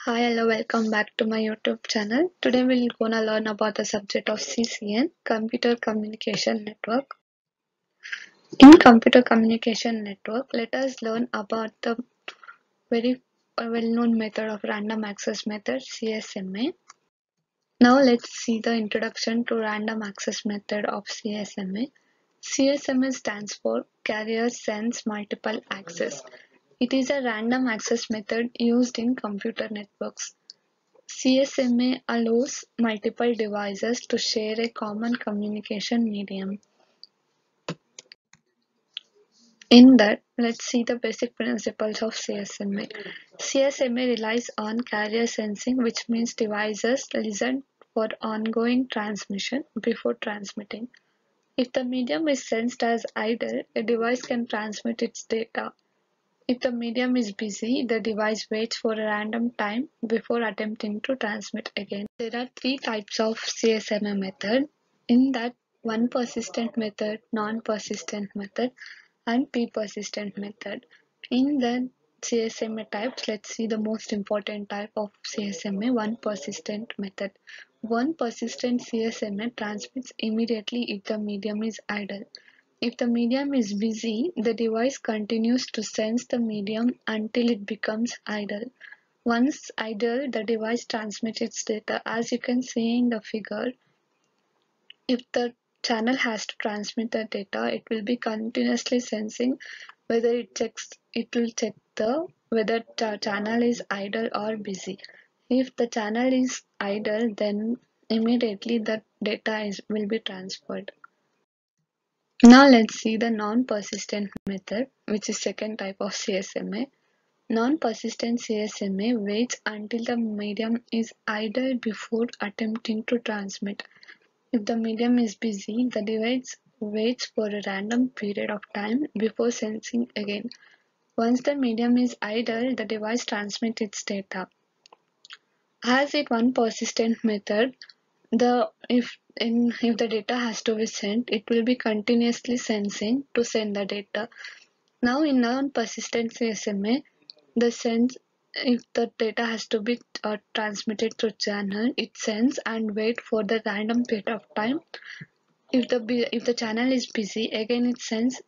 Hi, hello, welcome back to my YouTube channel. Today we're gonna learn about the subject of CCN, Computer Communication Network. In Computer Communication Network, let us learn about the very well-known method of random access method, CSMA. Now let's see the introduction to random access method of CSMA. CSMA stands for Carrier Sense Multiple Access. It is a random access method used in computer networks. CSMA allows multiple devices to share a common communication medium. In that, let's see the basic principles of CSMA. CSMA relies on carrier sensing, which means devices listen for ongoing transmission before transmitting. If the medium is sensed as idle, a device can transmit its data. If the medium is busy, the device waits for a random time before attempting to transmit again. There are three types of CSMA method. In that, one persistent method, non-persistent method, and p-persistent method. In the CSMA types, let's see the most important type of CSMA, one persistent method. One persistent CSMA transmits immediately if the medium is idle. If the medium is busy, the device continues to sense the medium until it becomes idle. Once idle, the device transmits its data. As you can see in the figure, if the channel has to transmit the data, it will be continuously sensing whether it will check the whether the channel is idle or busy. If the channel is idle, then immediately the data will be transferred. Now let's see the non-persistent method, which is second type of CSMA. Non-persistent CSMA waits until the medium is idle before attempting to transmit. If the medium is busy, the device waits for a random period of time before sensing again. Once the medium is idle, the device transmits its data. As it one persistent method, if the data has to be sent, it will be continuously sensing to send the data. Now in non-persistent CSMA, the sense if the data has to be transmitted through channel, it sends and wait for the random period of time. If the channel is busy, again it sends.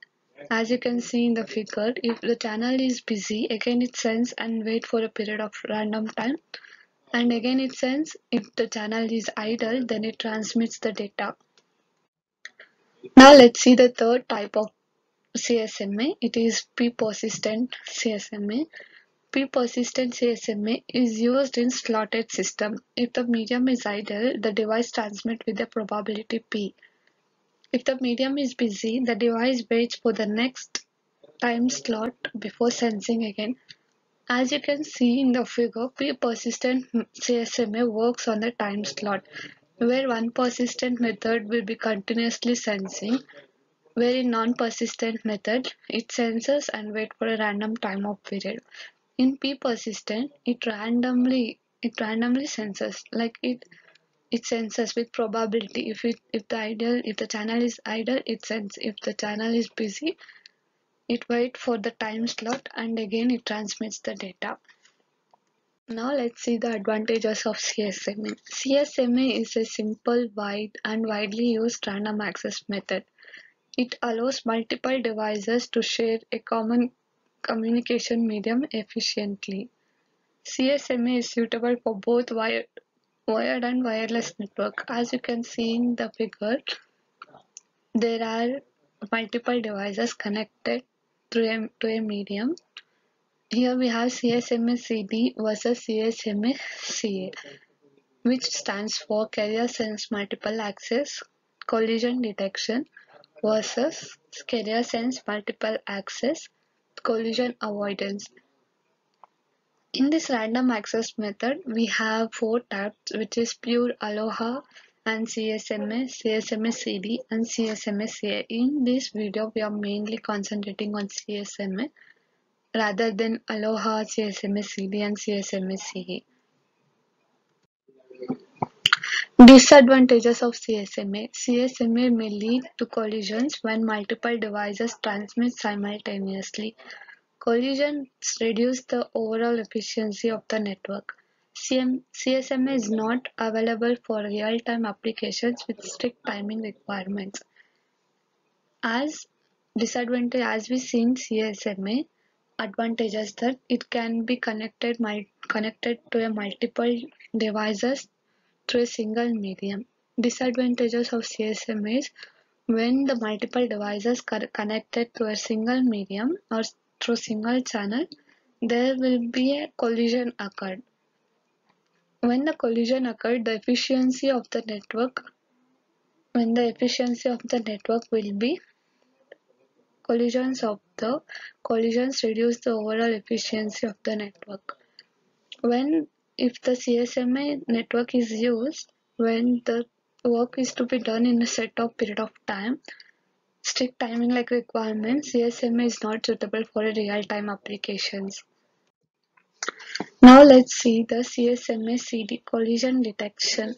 As you can see in the figure, if the channel is busy, again it sends and wait for a period of random time. And again it sends. If the channel is idle, then it transmits the data. Now let's see the third type of CSMA. It is p-persistent CSMA. P-persistent CSMA is used in slotted system. If the medium is idle, the device transmits with the probability p. If the medium is busy, the device waits for the next time slot before sensing again. As you can see in the figure, p-persistent CSMA works on the time slot, where one persistent method will be continuously sensing, where in non-persistent method, it senses and waits for a random time of period. In p-persistent, it randomly senses, like it senses with probability. If the channel is idle, it senses. If the channel is busy, it waits for the time slot and again it transmits the data. Now let's see the advantages of CSMA. CSMA is a simple, wide and widely used random access method. It allows multiple devices to share a common communication medium efficiently. CSMA is suitable for both wired and wireless network. As you can see in the figure, there are multiple devices connected to a medium. Here we have CSMA-CD versus CSMA-CA, which stands for Carrier Sense Multiple Access Collision Detection versus Carrier Sense Multiple Access Collision Avoidance. In this random access method, we have four types, which is pure Aloha and CSMA, CSMA-CD and CSMA-CA. In this video, we are mainly concentrating on CSMA rather than Aloha, CSMA-CD and CSMA-CA. Disadvantages of CSMA. CSMA may lead to collisions when multiple devices transmit simultaneously. Collisions reduce the overall efficiency of the network. CSMA is not available for real-time applications with strict timing requirements. As as we see in CSMA, advantages that it can be connected to a multiple devices through a single medium. Disadvantages of CSMA is when the multiple devices connected to a single medium or through single channel, there will be a collision occurred. When the collision occurred, the efficiency of the network when the efficiency of the network will be collisions reduce the overall efficiency of the network. When if the CSMA network is used, when the work is to be done in a set of period of time, strict timing like requirements, CSMA is not suitable for real-time applications. Now let's see the CSMA CD collision detection.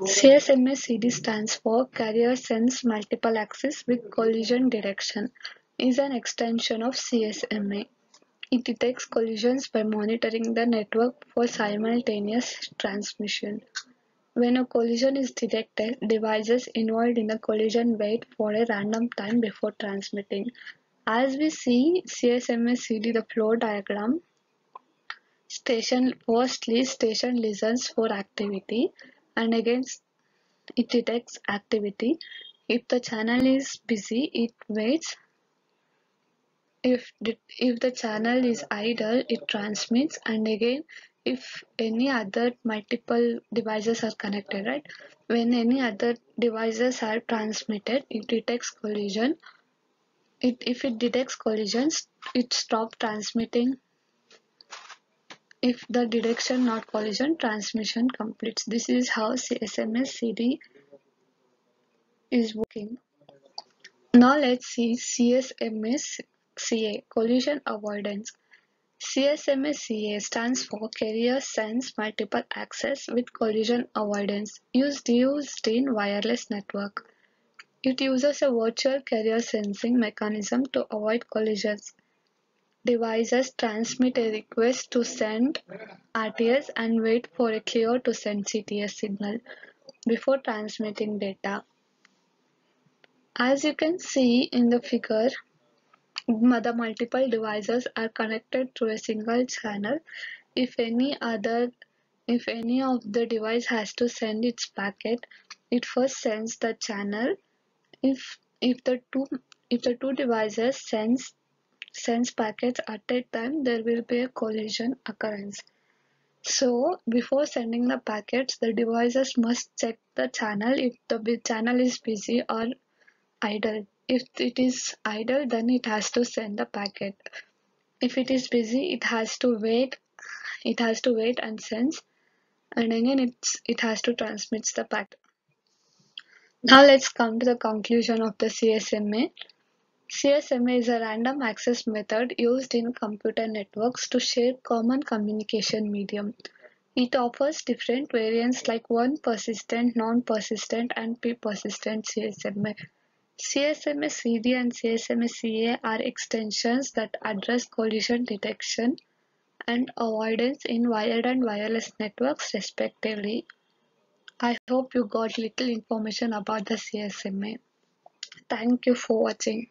CSMA CD stands for Carrier Sense Multiple Access with Collision Detection, is an extension of CSMA. It detects collisions by monitoring the network for simultaneous transmission. When a collision is detected, devices involved in the collision wait for a random time before transmitting. As we see CSMA CD the flow diagram, station listens for activity and again it detects activity. If the channel is busy, it waits. If the channel is idle, it transmits, and again if any other multiple devices are connected, right? When any other devices are transmitted, it detects collision. If it detects collisions, it stops transmitting. If the detection not collision, transmission completes. This is how CSMS CD is working. Now let's see CSMS CA collision avoidance. CSMA CA stands for Carrier Sense Multiple Access with Collision Avoidance, used in wireless network. It uses a virtual carrier sensing mechanism to avoid collisions. Devices transmit a request to send RTS and wait for a clear to send CTS signal before transmitting data. As you can see in the figure, the multiple devices are connected through a single channel. If any of the device has to send its packet, it first sends the channel. If the two devices sends packets at a time, there will be a collision occurrence. So before sending the packets, the devices must check the channel if the channel is busy or idle. If it is idle, then it has to send the packet. If it is busy, it has to wait. It has to wait and sends, and again it has to transmit the packet. Now let's come to the conclusion of the CSMA. CSMA is a random access method used in computer networks to share common communication medium. It offers different variants like one persistent, non-persistent, and p-persistent CSMA. CSMA CD and CSMA CA are extensions that address collision detection and avoidance in wired and wireless networks respectively. I hope you got little information about the CSMA. Thank you for watching.